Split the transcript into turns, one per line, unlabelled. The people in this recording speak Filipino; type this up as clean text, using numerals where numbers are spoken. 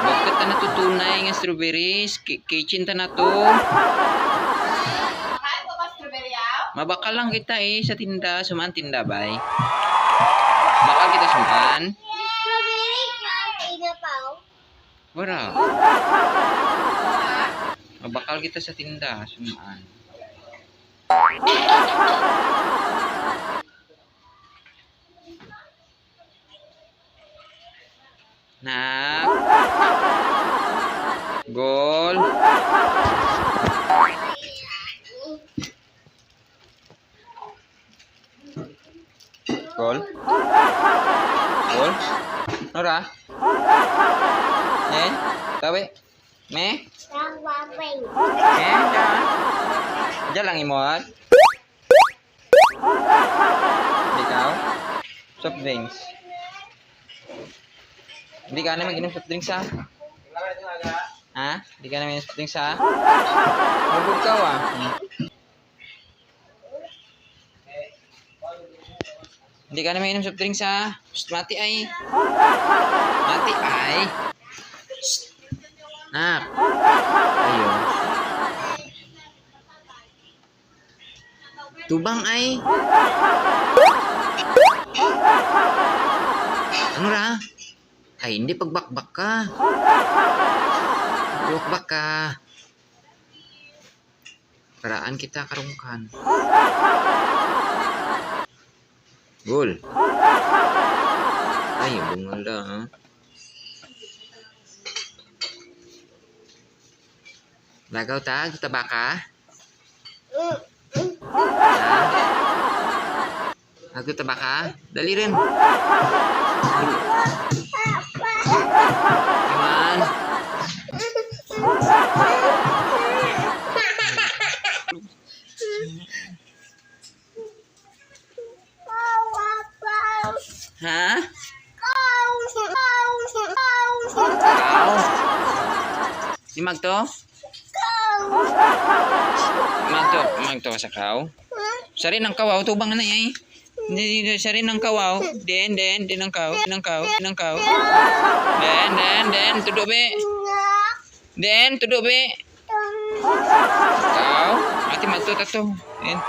Bakit ta natutunay nga strawberries? Kitchen ta na to. Mabakal lang kita sa tinda. Sumaan tinda bay. Bakal kita sumaan. Wala. Mabakal kita sa tinda. Sumaan. Nak. Gol. Gol. Gol. Nora. Nen. Tawe. Me. Jalan imot. Ikaw. Soft drinks. Hindi ka na mag-inom soft drinks ha? Ha? Hindi ka na mag-inom soft drinks ha? Mabog ka ah. Hindi ka na mag-inom soft drinks ha? Shh, mati ay. Mati ay. Shh. Nak. Ayun. Tubang ay. Ano ra? Ay, hindi pagbakbak ka. Pagbakbak ka. Paraan kita karungkan. Gul. Ay, bungal da. Ha? Lagaw ta? Kita baka? Aku tebak ah, dali rin. Gimana? Hah? Kau. Di magto? Magto sa kau. Sari nang kawaw tubang na ay. Hindi sari nang kawaw. Den ang kau. Den tuduk be. Den tuduk be. Kau mati magto tato. Den.